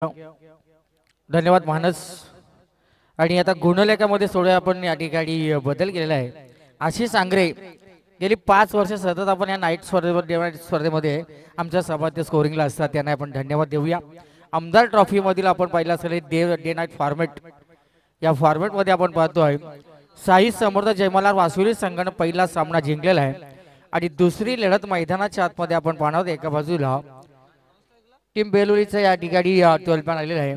धन्यवाद मानस. आणि आता गुणलेखामध्ये थोडे आपण या ठिकाणी बदल केलेला आहे. आशिष सांगरे गेली 5 वर्ष सतत आपण या नाईट स्पर्धेमध्ये आमच्या सभापती स्कोरिंगला असतात, त्यांना आपण धन्यवाद देऊया. आमदार ट्रॉफी मधील आपण पाहिलं असेल डे नाईट फॉर्मॅट, या फॉर्मॅट मध्ये आपण पाहतोय साई समर्थ जयमलाल वासुरी संघाने पहिला सामना जिंकलेला आहे आणि दुसरी लढत मैदानाच्या आतमध्ये आपण पाहणार आहोत. एका बाजूला टीम बेलुरीचं या ठिकाणी 12 पॉईंट आलेलं आहे.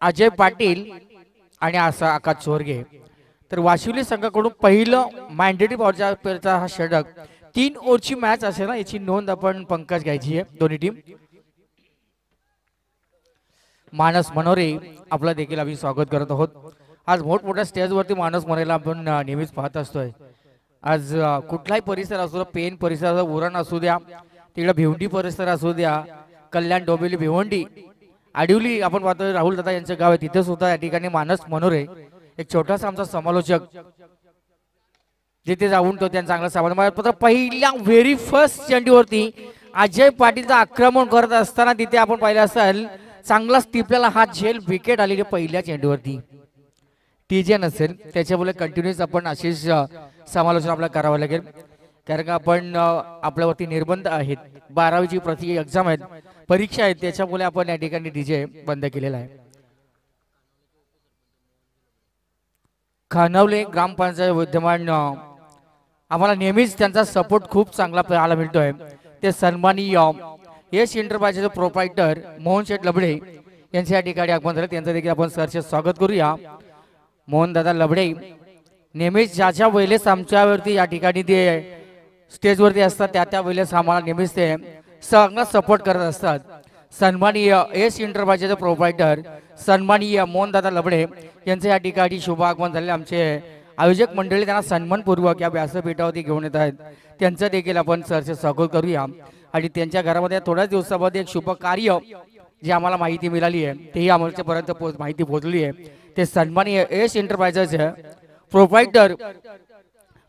अजय पाटील आणि आकाश चोरगे. तर वाशिवली संघाकडून पहिलं मॅन्डेटरी पॉवरचा हा षटक 3 ओव्हरची मॅच असेल ना, याची नोंद आपण पंकज घ्यायची आहे. दोन्ही टीम. मानस मनोरे आपलं देखील आम्ही स्वागत करत आहोत. आज मोठमोठ्या स्टेजवरती मानस मनोरेला आपण नेहमीच पाहत असतोय. आज कुठलाही परिसर असू द्या, पेन परिसर, उरण असू द्या, तिकडे भिवंडी परिसर असू द्या, कल्याण डोंबिवली भिवंडी आडिवली आपण पाहतोय राहुल दादा यांचं गाव आहे, तिथे सुद्धा या ठिकाणी मानस मनोरे एक छोटासा आमचा समालोचक जिथे जाऊन तो त्यांना चांगला सामना. पहिल्या व्हेरी फर्स्ट चेंडूवरती अजय पाटीलचं आक्रमण करत असताना तिथे आपण पाहिलं असेल चांगला टिपलेला हा झेल विकेट आलेली पहिल्या चेंडूवरती. टीजे नसेल त्याच्यामुळे कंटिन्यूस आपण अशीच समालोचना आपल्याला करावं लागेल, कारण का आपण आपल्यावरती निर्बंध आहेत. 12वीची प्रति एक्झाम आहेत, परीक्षा आहेत, त्याच्यामुळे आपण या ठिकाणी डीजे बंद केलेला आहे. खानवले ग्रामपंचायत विद्यमान आम्हाला नेहमीच त्यांचा सपोर्ट खूप चांगला पाहायला मिळतोय. ते सन्माननीय यश एंटरप्राइजेसचे प्रोप्रायटर मोहन शेठ लबडे यांच्या या ठिकाणी आगमन झालं, त्यांचं देखील आपण सहर्ष स्वागत करूया. मोहन दादा लबडे नेहमीच ज्याच्या वेळेस आमच्यावरती या ठिकाणी ते स्टेजवरती असतात त्या वेळेस आम्हाला नेहमीच ते चांगला सपोर्ट करत असतात. सन्माननीय यश एंटरप्राइजेसचे प्रोप्रायटर सन्माननीय मोहन दादा लबडे यांचे या ठिकाणी शुभ आगमन झाले. आमचे आयोजक मंडळी त्यांना सन्मानपूर्वक या व्यासपीठावरती घेऊन येत आहेत, त्यांचं देखील आपण सहर्ष स्वागत करूया. आणि त्यांच्या घरामध्ये थोड्याच दिवसामध्ये एक शुभ कार्य जी आम्हाला माहिती मिळाली आहे तेही आमच्यापर्यंत माहिती पोहोचली आहे. ते सन्माननीय यश एंटरप्राइजेसचे प्रोप्रायटर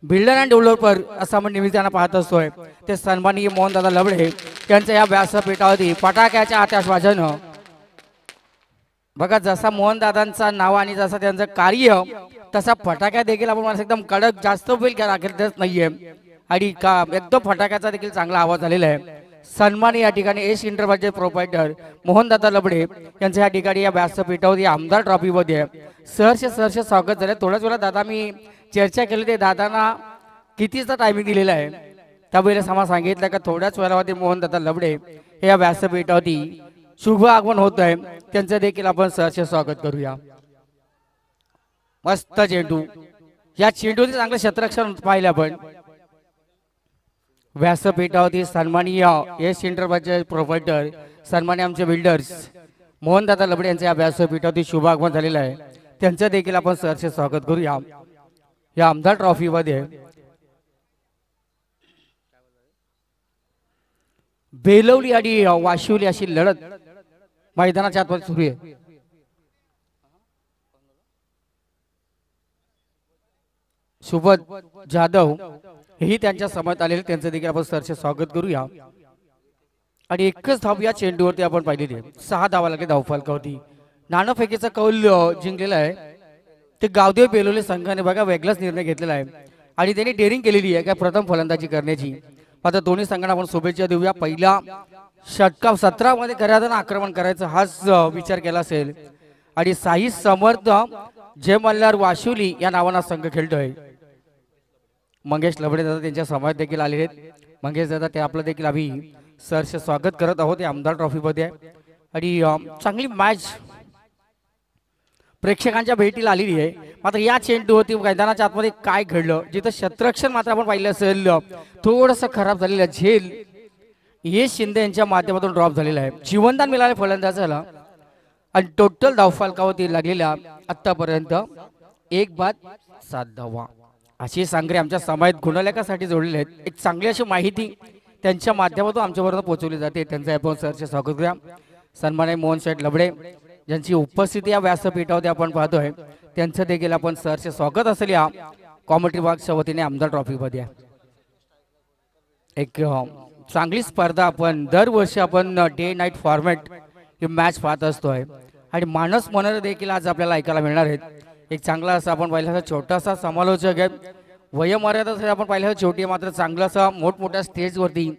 बिल्डर अँड डेव्हलपर असं आपण नेहमी त्यांना पाहत असतोय. ते सन्माननीय मोहन दादा लबडे यांच्या या व्यासपीठावरती फटाक्याच्या आतिषबाजीनं बघा, जसा मोहन दादांचा नाव आणि जसं त्यांचं कार्य तसा फटाक्या देखील आपण मला एकदम कडक जास्त होईल का राखतच नाहीये आणि का एकदम फटाक्याचा देखील चांगला आवाज आलेला आहे. सन्मान या ठिकाणी एस इंटरप्राइजेस प्रोप्रायटर मोहन दादा लबडे यांच्या या ठिकाणी या व्यासपीठावरती आमदार ट्रॉफी मध्ये सहर्ष स्वागत झालं. थोड्याच वेळा दादा मी चर्चा केली, ते दादांना कितीचा टायमिंग दिलेला आहे त्यावेळेस आम्हाला सांगितलं का थोड्याच वेळामध्ये मोहन दादा लबडे हे या व्यासपीठावरती शुभ आगमन होत आहे, त्यांचं देखील आपण सहर्ष स्वागत करूया. मस्त चेंडू, या चेंडूचे चांगलं क्षेत्ररक्षण पाहिलं आपण. व्यासपीठावरती सन्माननीय एस एंटरप्राइजेस प्रोप्रायटर सन्माननीय आमचे बिल्डर्स मोहन दादा लबडे यांच्या या व्यासपीठावरती शुभ आगमन झालेलं आहे, त्यांचं देखील आपण सहर्ष स्वागत करूया. या आमदार ट्रॉफी मध्ये बेलवली आणि वाशिवली अशी लढत मैदानाच्या आतमध्ये सुरू आहे. सुबोध जाधव हेही त्यांच्या समोर आलेले, त्यांचं देखील आपण सहर्ष स्वागत करूया. आणि एकच धाव या चेंडूवरती आपण पाहिलेली आहे. 6 धावा लागले धावफलकावरती. नाणेफेकीचा कौल जिंकलेला आहे ते गावदेव बेलोली संघाने बघा वेगळाच निर्णय घेतलेला आहे आणि त्यांनी डेअरिंग केलेली आहे का प्रथम फलंदाजी करण्याची. आता दोन्ही संघांना आपण शुभेच्छा देऊया. पहिला षटकाव 17 मध्ये खऱ्या आक्रमण करायचं हाच विचार केला असेल आणि साई समर्थ जय मल्हार वाशिवली या नावाना संघ खेळतोय. मंगेश लबडे दादा त्यांच्या समाज देखील आलेले आहेत. मंगेश दादा ते आपलं देखील आम्ही सहर्ष स्वागत करत आहोत आमदार ट्रॉफी मध्ये. आणि चांगली मॅच प्रेक्षकांच्या भेटीला आलेली आहे. मात्र या चेंडूवरती मैदानाच्या आतमध्ये काय घडलं, जिथं क्षेत्ररक्षण मात्र आपण पाहिलं असेल थोडंसं खराब झालेलं झेल यश शिंदे यांच्या माध्यमातून ड्रॉप झालेला आहे. जीवनदान मिळाले फलंदाजाला आणि टोटल धावफलकावरती लागलेल्या आतापर्यंत 1 बाद 7 धावा. अशी सांगरे आमच्या समाजात गुणलेखासाठी जोडलेले आहेत. एक चांगली अशी माहिती त्यांच्या माध्यमातून आमच्यापर्यंत पोहोचवली जाते, त्यांचं आपण सहर्ष स्वागत करूया. सन्माननीय मोहन शेठ लबडे ज्यांची उपस्थिती या व्यासपीठावरती आपण पाहतोय, त्यांचं देखील आपण सहर्ष स्वागत असेल या कॉमेंट्री बॉक्सच्या वतीने आमदार ट्रॉफी मध्ये. एक चांगली स्पर्धा आपण दरवर्षी आपण डे नाईट फॉर्मॅट ही मॅच पाहत असतोय आणि मानस मनोरे देखील आज आपल्याला ऐकायला मिळणार आहेत. एक चांगला असा आपण पाहिलं छोटासा समालोचक आहे, वयोमर्यादा आपण पाहिलं छोटी आहे, मात्र चांगला असा मोठमोठ्या स्टेजवरती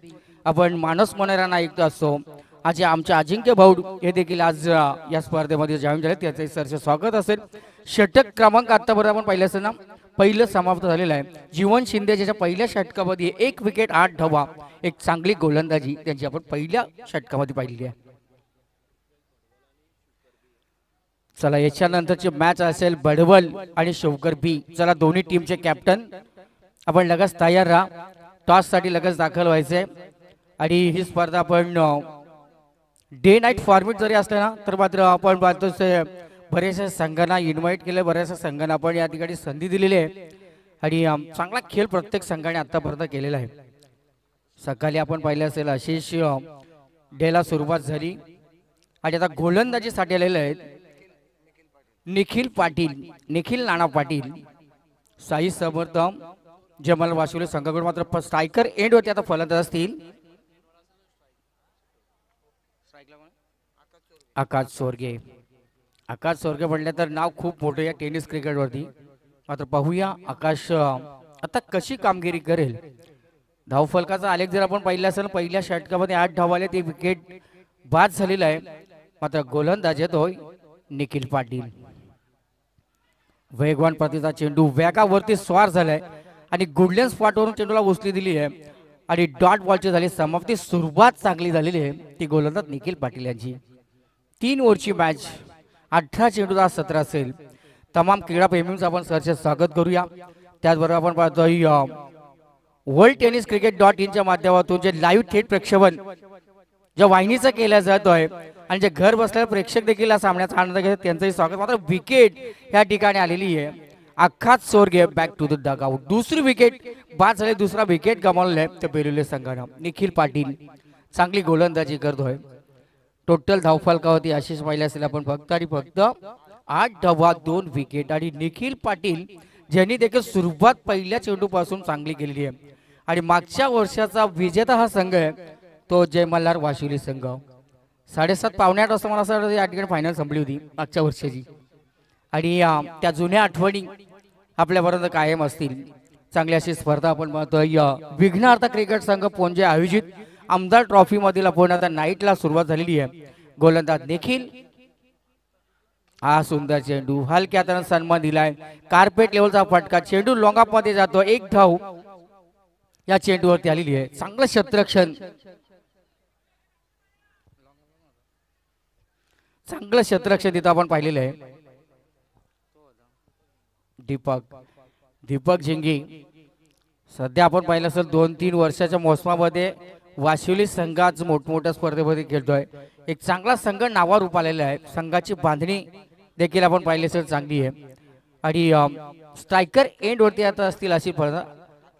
आपण मानस मनोऱ्यांना ऐकत असतो. आज आमचे अजिंक्य भाऊ हे देखील आज या स्पर्धेमध्ये जॉईन झाले, त्याचे सरचे स्वागत असेल. षटक क्रमांक आतापर्यंत आपण पाहिलं असेल ना, पहिलं समाप्त झालेलं आहे. जीवन शिंदे ज्याच्या पहिल्या षटकामध्ये 1 विकेट 8 धावा, एक चांगली गोलंदाजी त्यांची आपण पहिल्या षटकामध्ये पाहिली आहे. चला याच्यानंतरची मॅच असेल बडवल आणि शौकर बी. चला दोन्ही टीमचे कॅप्टन आपण लगेच तयार राहा, टॉस साठी लगेच दाखल व्हायचे. आणि ही स्पर्धा आपण डे नाईट फॉर्मेट जरी असलं ना तर मात्र आपण पाहतो बऱ्याचशा संघांना इन्व्हाइट केलं, बऱ्याचशा संघांना आपण या ठिकाणी संधी दिलेली आहे आणि चांगला खेळ प्रत्येक संघाने आतापर्यंत केलेला आहे. सकाळी आपण पाहिलं असेल आशिष डेला सुरुवात झाली आणि आता गोलंदाजीसाठी आलेले आहेत निखिल पाटील, निखिल नाना पाटील, साई समर्थ, जमाल वासुले संघाकडून. मात्र स्ट्रायकर एंड होते आता फलंदाज असतील आकाश सोरगे. आकाश सोरगे म्हटलं तर नाव खूप मोठं या टेनिस क्रिकेटवरती. मात्र पाहूया आकाश आता कशी कामगिरी करेल. धावफलकाचा आलेख जर आपण पाहिला असेल पहिल्या षटकामध्ये 8 धावा आले, ते विकेट बाद झालेला आहे. मात्र गोलंदाज येतो निखिल पाटील. वेगवान प्रतीचा चेंडू वेगावरती स्वार झालाय आणि गोल्डन स्पॉटवरून चेंडूला उचली दिली आहे आणि डॉट बॉलची झाली समाप्ती. सुरुवात चांगली झालेली आहे ती गोलंदाज निखिल पाटील यांची. 3 ओव्हरची मॅच, 18 चेंडूचा 17 असेल. तमाम क्रीडा प्रेमींचं आपण सरचे स्वागत करूया. त्याचबरोबर आपण पाहतोय वर्ल्ड टेनिस क्रिकेट.in माध्यमातून जे लाईव्ह थेट प्रक्षेपण ज्या वाहिनीचं केलं जातोय आणि जे घर बसलेले प्रेक्षक देखील या सामन्याचा आनंद घेतात त्यांचंही स्वागत. मात्र विकेट या ठिकाणी आलेली आहे. आकाश सोरगे बॅक टू द डगआउट. दुसरी विकेट बाद झाली, दुसरा विकेट गमावलेला आहे त्या बेलुले संघानं. निखिल पाटील चांगली गोलंदाजी करतोय. टोटल धावफलकावरती आशिष पाहिलं असेल आपण फक्त आणि फक्त 8 धावा 2 विकेट. आणि निखिल पाटील ज्यांनी देखील सुरुवात पहिल्या चेंडूपासून चांगली केलेली आहे आणि मागच्या वर्षाचा विजेता हा संघ आहे तो जय मल्हार वाशिवली संघ. 7:30 पावणे 8 वाजता मला असं या ठिकाणी फायनल संपली होती मागच्या वर्षाची. आणि त्या जुन्या आठवणी आपल्यापर्यंत कायम असतील. चांगली अशी स्पर्धा आपण पाहतोय. विघ्नहर्ता क्रिकेट संघ पोंजे आयोजित आमदार ट्रॉफी मधील आपण आता नाईटला सुरुवात झालेली आहे. गोलंदाज निखिल, हा सुंदर चेंडू हलक्या हाताने सन्मान दिलाय. कार्पेट लेवलचा फटका, चेंडू लॉंगऑफ मध्ये जातो. 1 धाव या चेंडूवरती आलेली आहे. चांगलं क्षेत्ररक्षण, चांगलं क्षेत्ररक्षण तिथं आपण पाहिलेलं आहे. दीपक झिंगी सध्या आपण पाहिलं असेल 2-3 वर्षाच्या मोसमामध्ये वाशिवली संघाच मोठमोठ्या स्पर्धेमध्ये खेळतोय. एक चांगला संघ नावावर रूप आलेला आहे. संघाची बांधणी देखील आपण पाहिली असेल चांगली आहे. आणि स्ट्रायकर एंड वरती आता असतील अशी स्पर्धा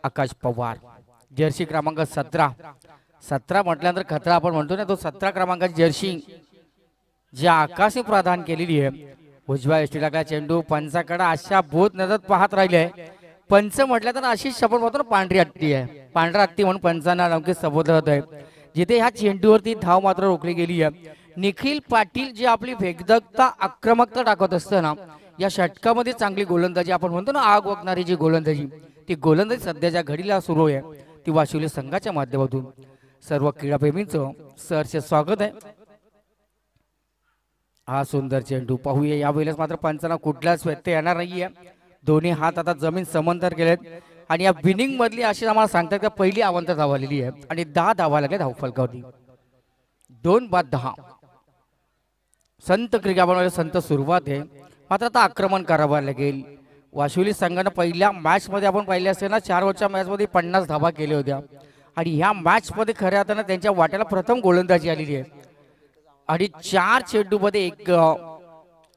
आकाश पवार. जर्सी क्रमांक 17 म्हटल्यानंतर खतरा आपण म्हणतो ना, तो 17 क्रमांकाची जर्सी ज्या आकाशने प्रदान केलेली आहे. उजव्या यष्टीला चेंडू पंचाकडे अशा बोध नजर पाहत राहिले. पंच म्हटलं तर अशी शपथ होतो ना, पांढरी हत्ती आहे. पांढरा हत्ती म्हणून पंचांना नक्कीच संबोधलं होत आहे. जिथे ह्या चेंडूवरती धाव मात्र रोखली गेली आहे. निखिल पाटील जी आपली वेगदकता आक्रमकता दाखवत असतं ना, या षटकामध्ये चांगली गोलंदाजी आपण म्हणतो ना, आग ओकणारी जी गोलंदाजी, ती गोलंदाजी सध्याच्या घडीला सुरू आहे ती वाशिवली संघाच्या माध्यमातून. सर्व क्रीडाप्रेमींचं सरचे स्वागत आहे. हा सुंदर चेंडू पाहूया. यावेळेस मात्र पंचांना कुठलाच व्यत्यय येणार नाहीये. दोन्ही हात आता जमीन समांतर केलेत आणि या विनिंग मधली अशी आम्हाला सांगतात की पहिली अवंतर धाव आलेली आहे आणि 10 धावा लागल्या धावफलकावरती. 2 बाद 10. संत क्रिकेट संत सुरुवात आहे. मात्र आता आक्रमण करावं लागेल. वाशिवली संघानं पहिल्या मॅच मध्ये आपण पाहिले असेल ना, 4 ओव्हरच्या मॅच मध्ये 50 धावा केल्या होत्या आणि ह्या मॅच मध्ये खऱ्या अर्थानं त्यांच्या वाट्याला प्रथम गोलंदाजी आलेली आहे आणि 4 चेंडू मध्ये एक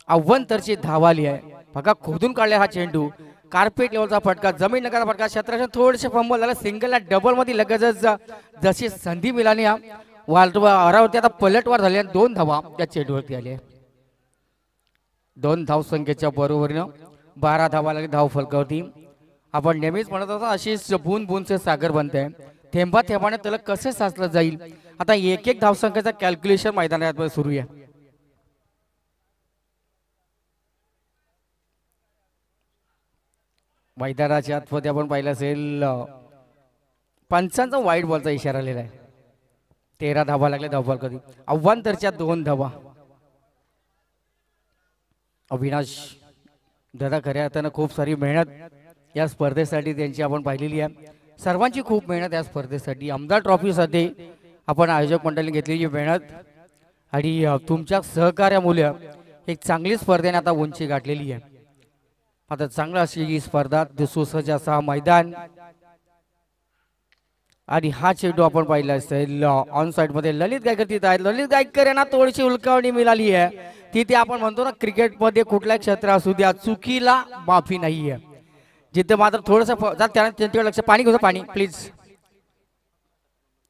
अव्वंतरची धाव आली आहे. बघा खोदून काढला हा चेंडू. कार्पेट लेवलचा फटका, जमीन नकारा फटका, क्षेत्ररक्षण थोडेसे फंबल झालं. सिंगलला डबल मध्ये लगेचच जशी संधी मिळाली अरावरती आता पलटवार झाली आणि 2 धावा या चेंडूवरती आले. 2 धाव संख्येच्या बरोबरीनं 12 धावा लागले धाव फलकावरती. आपण नेहमीच म्हणत असतो अशीच बूंद बूंदचे सागर बनते. थेंबा थेंबाने त्याला कसे साचलं जाईल. आता एक एक धावसंख्येचा कॅल्क्युलेशन मैदानात सुरू आहे. मैदानाच्या आतमध्ये आपण पाहिलं असेल पंचांचा वाईट बॉलचा इशारा आलेला आहे. 13 धावा लागले धावफल कधी अव्वांतरच्या 2 धावा. अविनाश दादा खऱ्या अर्थानं खूप सारी मेहनत या स्पर्धेसाठी त्यांची आपण पाहिलेली आहे. सर्वांची खूप मेहनत या स्पर्धेसाठी. आमदार ट्रॉफीसाठी आपण आयोजक मंडळाने घेतलेली मेहनत आणि तुमच्या सहकार्यामुळे एक चांगली स्पर्धेने आता उंची गाठलेली आहे. आता चांगला अशी ही स्पर्धा सुसज्ज असा मैदान आणि हा चेंडू आपण पाहिला असेल ऑन साइड मध्ये ललित गायकर तिथे आहेत. ललित गायकर यांना थोडीशी उलकावणी मिळाली आहे. तिथे आपण म्हणतो ना क्रिकेटमध्ये कुठल्या क्षेत्र असू द्या चुकीला माफी नाही आहे. जिथे मात्र थोडस त्यांच्याकडे लक्ष. पाणी घेऊन जा पाणी प्लीज.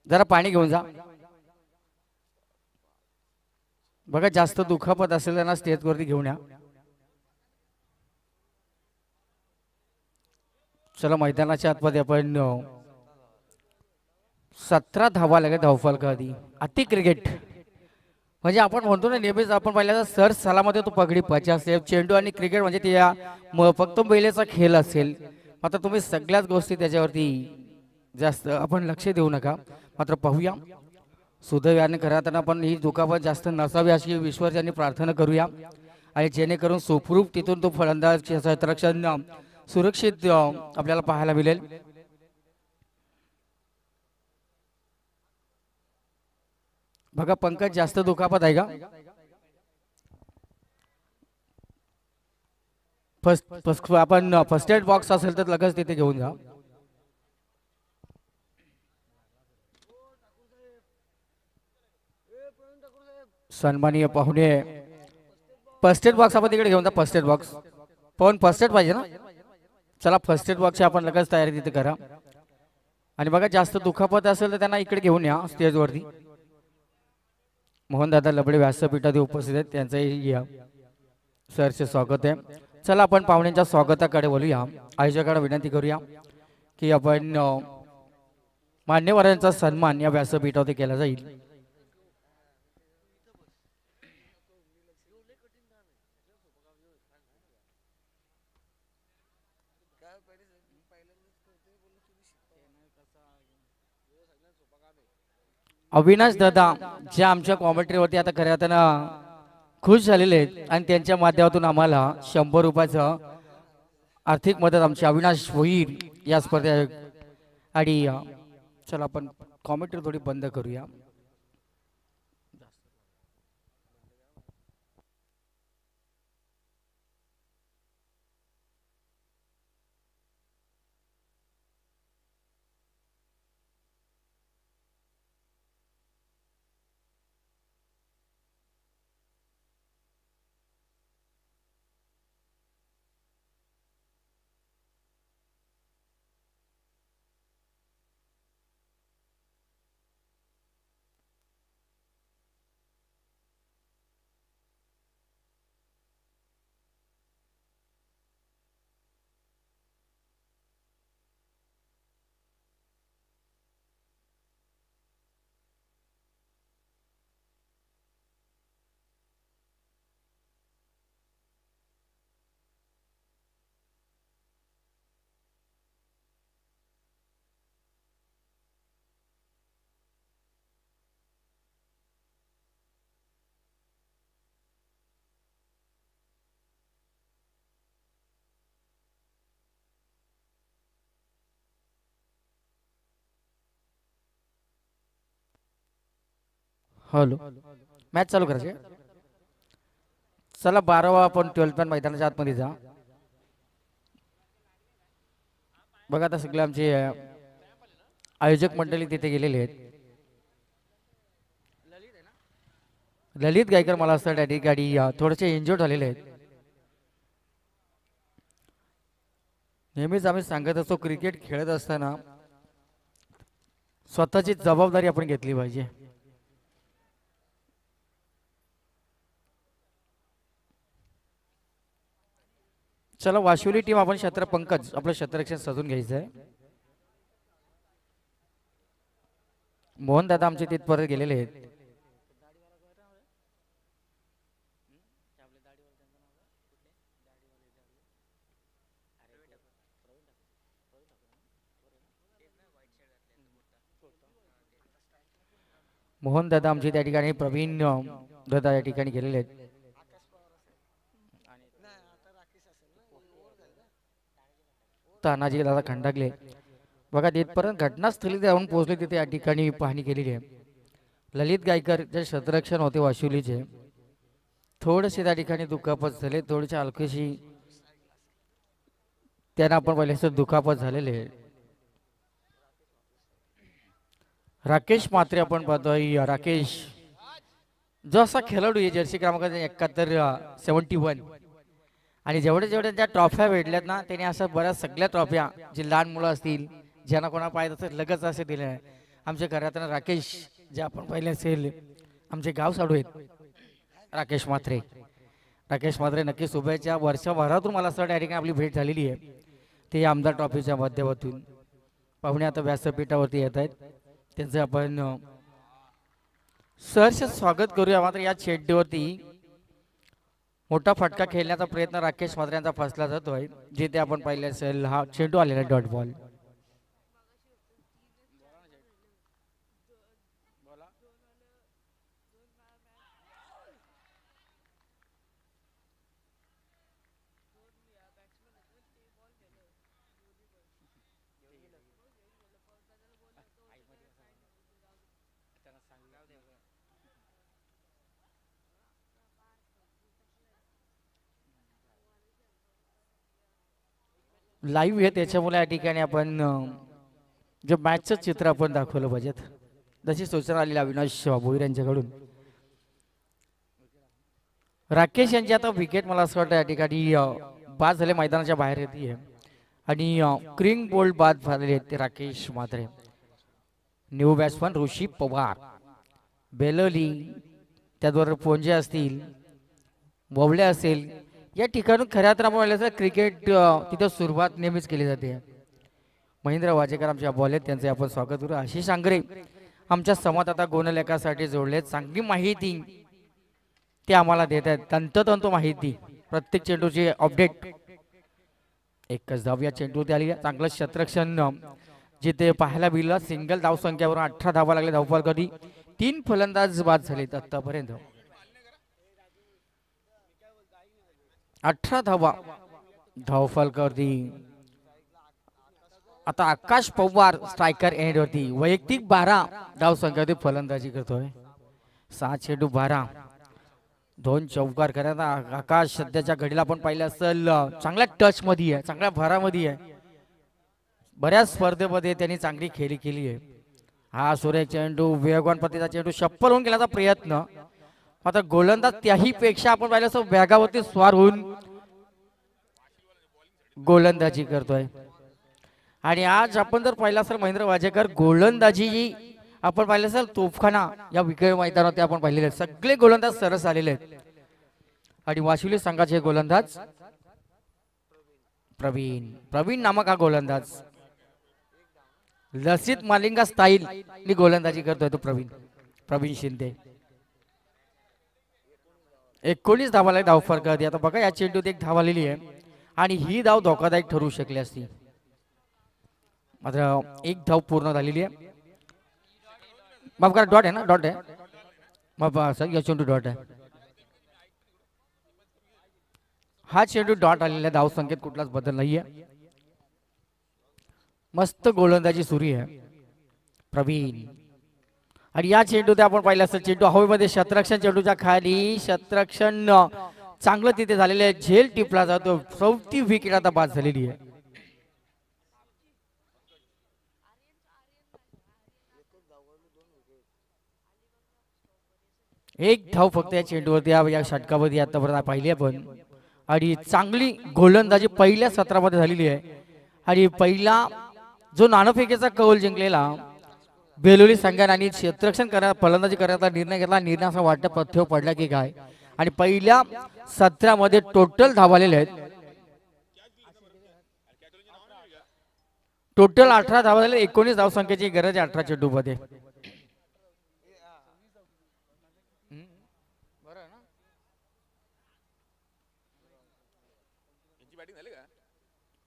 जरा पाणी घेऊन जा. बघा जास्त दुखापत असेल त्यांना स्टेजवरती घेऊन या. चला मैदानाच्या आतमध्ये आपण 17 धावा लागेल धावफलक आधी. अति क्रिकेट म्हणजे आपण म्हणतो ना नेहमीच आपण पाहिलं सर सालामध्ये तो पगडी 50 असेल. चेंडू आणि क्रिकेट म्हणजे त्या फक्त बैलेचा खेळ असेल. मात्र तुम्ही सगळ्याच गोष्टी त्याच्यावरती जास्त आपण लक्ष देऊ नका. मात्र पाहूया सुदैवाने करताना पण ही दुखापत जास्त नसावी अशी विश्वासाने प्रार्थना करूया आणि जेणेकरून सुखरूप तिथून तो फलंदाज क्षेत्ररक्षण सुरक्षित आपल्याला पाहायला मिळेल. बघा पंकज जास्त दुखापत आहे का? आपण फर्स्ट एड बॉक्स असेल तर लगेच तिथे घेऊन जा. सन्माननीय पाहुणे फर्स्ट एड बॉक्स आपण तिकडे घेऊन जा. फर्स्ट एड बॉक्स पण फर्स्ट एड पाहिजे ना. चला फर्स्ट एड बॉक्सची आपण लगेच तयारी तिथे करा. आणि बघा जास्त दुखापत असेल तर त्यांना इकडे घेऊन या स्टेजवरती. मोहनदादा लबडे व्यासपीठात उपस्थित आहेत त्यांचंही सरचे स्वागत आहे. चला आपण पाहुण्यांच्या स्वागताकडे बोलूया. आयोजकांना विनंती करूया की आपण मान्यवरांचा सन्मान या व्यासपीठावरती केला जाईल. अविनाश दादा ज्या आमच्या कॉमेंट्रीवरती आता खऱ्या अर्थानं खुश झालेले आहेत आणि त्यांच्या माध्यमातून आम्हाला 100 रुपयाचं आर्थिक मदत आमची अविनाश भोईर या स्पर्धे. आणि चला आपण कॉमेंट्री थोडी बंद करूया. हॅलो मॅच चालू करायचे. चला 12वा आपण 12th मॅन मैदानाच्या आतमध्ये जा. बघा आता सगळे आमचे आयोजक मंडळी तिथे गेलेले आहेत. ललित गायकर मला असं त्या ठिकाणी थोडेसे इंजर्ड झालेले आहेत. नेहमीच आम्ही सांगत असतो क्रिकेट खेळत असताना स्वतःची जबाबदारी आपण घेतली पाहिजे. चला वाशिवली टीम आपण पंकज आपलं क्षेत्ररक्षण सजून घ्यायचं आहे. मोहन दादा आमचे तिथपर्यंत गेलेले आहेत. मोहन दादा आमचे त्या ठिकाणी प्रवीण दादा या ठिकाणी गेलेले आहेत. तानाजी दादा खंडागले बघा तिथपर्यंत घटनास्थळी जाऊन पोहोचले, तिथे या ठिकाणी पाहणी केलेली आहे. ललित गायकर जे क्षेत्ररक्षण होते वाशिवलीचे, थोडेसे त्या ठिकाणी दुखापत झाले, थोडीशी हलकीशी त्यांना आपण पहिले दुखापत झालेले आहे. राकेश मात्रे आपण पाहतोय, राकेश जो असा खेळाडू आहे जर्सी क्रमांक 71 आणि जेवढे जेवढे त्या ट्रॉफ्या भेटल्यात ना त्याने असं बऱ्याच सगळ्या ट्रॉफ्या जे लहान मुलं असतील ज्यांना कोणा पाहिजे तसं लगेच असे दिले आहे. आमच्या घरात राकेश जे आपण पाहिले असेल आमचे गाव साडू आहेत राकेश मात्रे. राकेश मात्रे नक्की शुभेच्छा. वर्षभरातून मला असं डायरेक्ट आपली भेट झालेली आहे ते आमदार ट्रॉफीच्या माध्यमातून. पाहुणे आता व्यासपीठावरती येत आहेत, त्यांचं आपण सहर्ष स्वागत करूया. मात्र या चेंडूवरती मोठा फटका खेळण्याचा प्रयत्न राकेश मात्रे यांचा फसला जातोय, जिथे आपण पाहिले असेल हा चेंडू आलेला डॉट बॉल. लाईव्ह आहे त्याच्यामुळे या ठिकाणी आपण जे मॅचचं चित्र आपण दाखवलं पाहिजेत, जशी सूचना आलेली अविनाश भोईर यांच्याकडून. राकेश यांची आता विकेट मला असं वाटतं या ठिकाणी बाद झाले, मैदानाच्या बाहेर येते आणि क्रिंग बोल्ड बाद झालेले आहेत ते राकेश मात्रे. न्यू बॅट्समन ऋषी पवार, बेलोली, त्याचबरोबर पोंजे असतील, बोबळे असेल, या ठिकाणून खऱ्या तर आपण क्रिकेट तिथं सुरुवात नेहमीच केली जाते. महेंद्र वाजेकर आमच्या बॉल आहेत, त्यांचे आपण स्वागत करू. आशिष आंग्रे आमच्या संवाददाता गोणलेखासाठी जोडले, चांगली माहिती ते आम्हाला देत आहेत, तंतोतंत माहिती, प्रत्येक चेंडूची अपडेट. एकच धाव या चेंडूवरती आली, चांगलं क्षेत्ररक्षण जिथे पाहायला मिळालं. सिंगल धाव संख्यावरून 18 धावा लागले धावफल कधी 3 फलंदाज बाद झालेत आतापर्यंत. 18 धावा धावफल करती. आता आकाश पवार स्ट्रायकर एंड वरती वैयक्तिक 12 धाव संख्या फलंदाजी करतोय. 7 चेंडू 12, 2 चौकार करत आकाश. सध्याच्या घडीला आपण पाहिलं असेल चांगल्या टच मध्ये आहे, चांगल्या भरामध्ये आहे, बऱ्याच स्पर्धेमध्ये त्यांनी चांगली खेळी केली आहे. हा सुरेख चेंडू, वेगवान पद्धतीचा चेंडू, शप्पर होऊन गेल्याचा प्रयत्न. आता गोलंदाज त्याही पेक्षा आपण पाहिलं असं वेगावरती स्वार होऊन गोलंदाजी करतोय. आणि आज आपण जर पाहिलं असेल महेंद्र वाजेकर, गोलंदाजी आपण पाहिलं असेल तोफखाना या विकेट मैदानावरती आपण पाहिलेले आहेत. सगळे गोलंदाज सरस आलेले आहेत. आणि वाशिवली संघाचे गोलंदाज प्रवीण नामक हा गोलंदाज लसित मालिंगा स्टाईल नि गोलंदाजी करतोय तो प्रवीण शिंदे. 19 धावाला धाव फरक. आता बघा या चेंडूत एक धाव आलेली आहे आणि ही धाव धोकादायक ठरू शकली असती, मात्र एक धाव पूर्ण झालेली आहे. माफ करा, डॉट आहे ना, डॉट आहे, माफ सर, या चेंडू डॉट आहे. हा चेंडू डॉट आलेला धाव संख्येत कुठलाच बदल नाहीये. मस्त गोलंदाजी सुरू आहे प्रवीण. आणि या चेंडू आपण पाहिलं असेल चेंडू हवेमध्ये क्षेत्ररक्षण, चेंडूच्या खाली क्षेत्ररक्षण चांगलं तिथे झालेलं आहे, झेल टिपला जातो. 4थी विकेट आता बाद झालेली आहे. एक धाव फक्त या चेंडूवरती या षटकावरती आतापर्यंत पाहिली आपण. आणि चांगली गोलंदाजी पहिल्या सत्रामध्ये झालेली आहे. आणि पहिला जो नाणेफेकीचा कौल जिंकलेला बेलोली संघाने आणि क्षेत्ररक्षण फलंदाजी करण्याचा निर्णय घेतला. निर्णय असा वाटतं पथ्य पडला की काय. आणि पहिल्या सत्रामध्ये टोटल धाव आलेले आहेत, टोटल 18 धावा झाले. 19 धाव संख्येची गरज आहे 18 चेंडूमध्ये.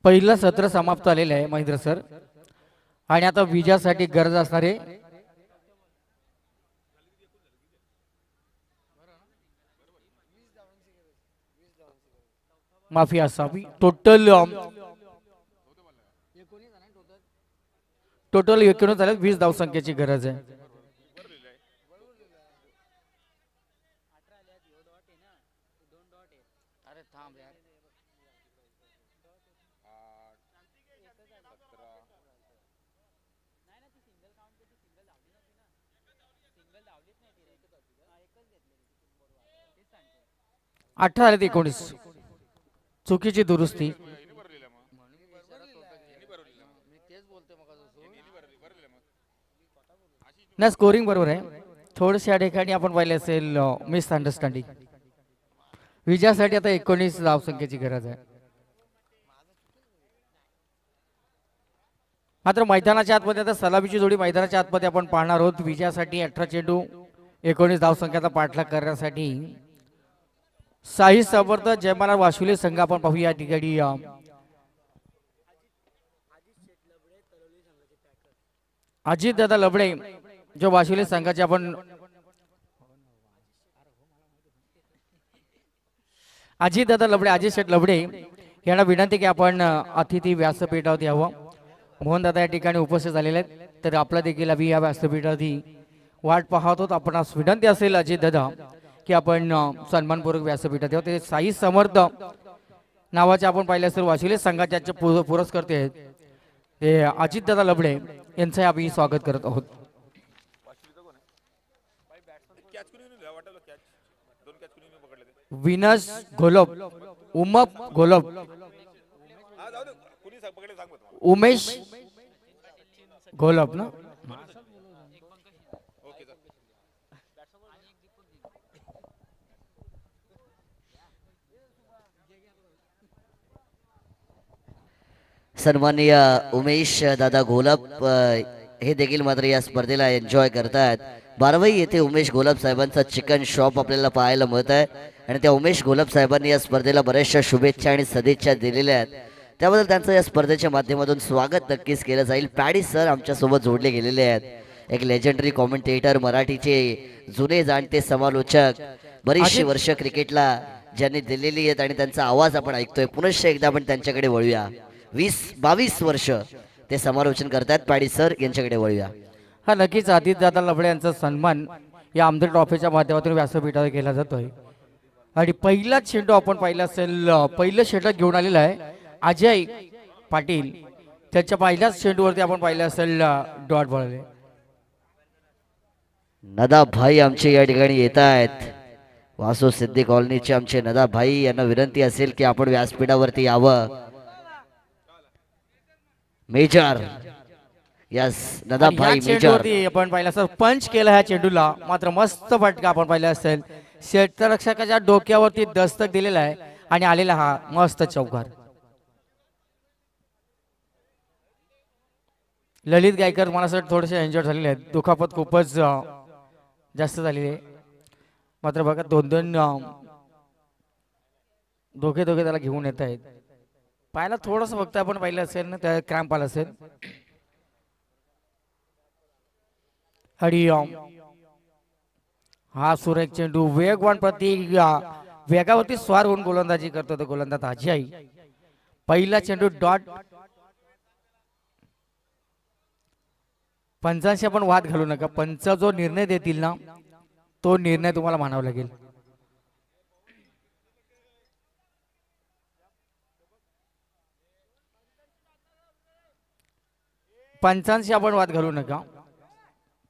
पहिलं सत्र समाप्त झालेलं आहे महेंद्र सर. आणि आता विजयासाठी गरज असणारे माफी असावी. टोटल 19 झाले. 20 धावसंख्येची गरज आहे. अठरा झाले 19. चुकीची दुरुस्ती. ना स्कोरिंग बरोबर आहे. थोडंसं या ठिकाणी आपण पाहिले असेल मिस अंडरस्टँडिंग. विजयासाठी आता 19 धावसंख्येची गरज आहे. मात्र मैदानाच्या आतमध्ये आता सलामीची जोडी मैदानाच्या आतमध्ये आपण पाहणार आहोत. विजयासाठी 18 चेंडू 19 धावसंख्येचा पाठलाग करण्यासाठी साई समर्थ जयमाला वाशुले संघ आपण पाहूया. या ठिकाणी अजित दादा लबडे जो वाशुले संघाचे आपण अजित दादा लबडे अजित शेठ लबडे यांना विनंती की आपण अतिथी व्यासपीठावरती यावं. मोहन दादा या ठिकाणी उपस्थित झालेले आहेत. तर आपला देखील आम्ही या व्यासपीठावरती वाट पाहत होत. आपण विनंती असेल अजित दादा की आपण सन्मानपूर्वक व्यासपीठात यावं. ते साई समर्थ नावाचे आपण पाहिले असेल वाशिले संघाचे पुरस्कर्ते आहेत. ते अजित दादा लबडे यांचं आम्ही स्वागत करत आहोत. विनस घोलप उमप घोलप उमेश घोलप ना. सन्माननीय उमेश दादा घोलप हे देखील मात्र या स्पर्धेला एन्जॉय करतात. बारवई येथे उमेश घोलप साहेबांचा चिकन शॉप आपल्याला पाहायला मिळत आहे. आणि त्या उमेश घोलप साहेबांनी या स्पर्धेला बऱ्याचशा शुभेच्छा आणि सदिच्छा दिलेल्या आहेत. त्याबद्दल त्यांचं या स्पर्धेच्या माध्यमातून स्वागत नक्कीच केलं जाईल. पॅडी सर आमच्यासोबत जोडले गेलेले आहेत. एक लेजंडरी कॉमेंटेटर, मराठीचे जुने जाणते समालोचक, बरीचशी वर्ष क्रिकेटला ज्यांनी दिलेली आहेत आणि त्यांचा आवाज आपण ऐकतोय. पुनश्च एकदा आपण त्यांच्याकडे वळूया. 20-22 वर्ष ते समालोचन करतात. पॅडी सर यांच्याकडे वळूया. हा नक्कीच आदित दादा लबडे यांचा सन्मान या आमदार ट्रॉफीच्या माध्यमातून व्यासपीठावर केला जातोय. आणि पहिला चेंडू आपण पाहिला असेल, पहिलं षटक घेऊन आलेलं आहे अजय पाटील. त्याच्या पहिल्याच चेंडूवरती आपण पाहिलं असेल डॉट बॉल. नदाब भाई आमचे या ठिकाणी येत आहेत. वासू सिद्धी कॉलनीचे आमचे नदाब भाई यांना विनंती असेल की आपण व्यासपीठावरती यावं. मेजर यस नदाब भाई मेजर आपण पाहिलं असेल पंच केला ह्या चेंडूला. मात्र मस्त फटका आपण पाहिला असेल. क्षेत्ररक्षकाच्या डोक्यावरती दस्तक दिलेला आहे आणि आलेला हा मस्त चौकार. ललित गायकर मला असं थोडेसे एन्जॉय झालेले आहेत. दुखापत खूपच जास्त झालेली आहे. मात्र बघा दोघे त्याला घेऊन येत आहेत. पाहायला थोडस फक्त आपण पाहिलं असेल ना, त्या क्रॅम्प आला असेल. आणि हा सुरेख चेंडू वेगवान प्रति वेगावरती स्वार होऊन गोलंदाजी करतो तो गोलंदाज अजय. पहिला चेंडू डॉट. पंचांशी आपण वाद घालू नका. पंच जो निर्णय देतील ना तो निर्णय तुम्हाला मानावा लागेल. पंचांशी आपण वाद घालू नका.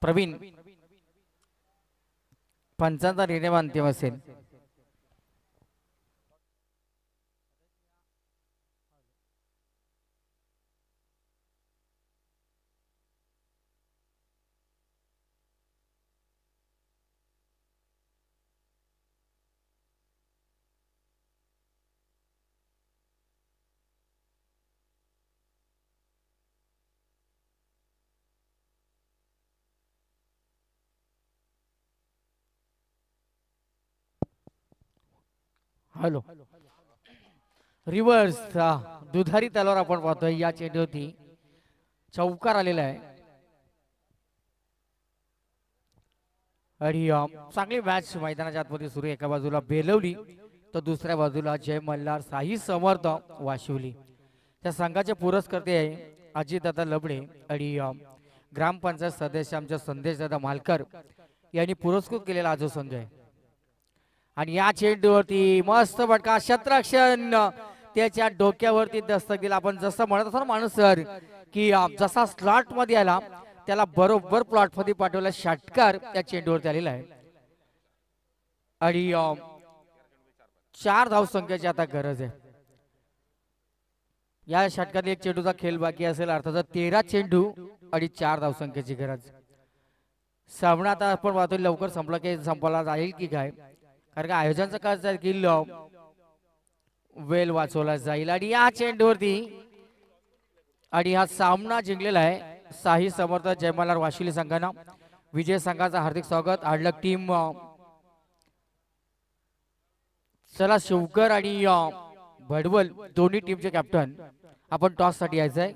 प्रवीण पंचांचा निर्णय अंतिम असेल. हॅलो रिव्हर्स दुधारी तलवार आपण पाहतोय या चेंडूवरती चौकार आलेला आहे. आणि चांगली मॅच मैदानाच्या आतमध्ये सुरू. एका बाजूला बेलवली तर दुसऱ्या बाजूला जय मल्हार साई समर्थ वाशिवली. त्या संघाचे पुरस्कर्ते आहे अजितदादा लबडे आणि ग्रामपंचायत सदस्य आमच्या संदेशदादा मालकर यांनी पुरस्कृत केलेला हा जो संघ आहे. आणि या चेंडूवरती मस्त फटका शत्रक्षण त्याच्या डोक्यावरती दस्तक दिला. आपण जसं म्हणत असतो ना माणूस सर की जसा स्लॉट मध्ये आला त्याला बरोबर प्लॉट मध्ये पाठवला. षटकार त्या चेंडूवरती आलेला आहे. आणि 4 धावसंख्येची आता गरज आहे. या षटकात एक चेंडूचा खेळ बाकी असेल अर्थात 13 चेंडू आणि 4 धावसंख्येची गरज. सामना आता आपण पाहतोय लवकर संपला की संपला जाईल की काय, कारण का आयोजनाचं काय आहे की वेल वाचवला जाईल. आणि या चेंडूवरती आणि हा सामना जिंकलेला आहे साई समर्थ जयमल्हार वाशिवली संघानं. विजय संघाचं हार्दिक स्वागत. आडलक टीम चला शिवकर आणि भडवल दोन्ही टीमचे कॅप्टन आपण टॉस साठी यायचंय.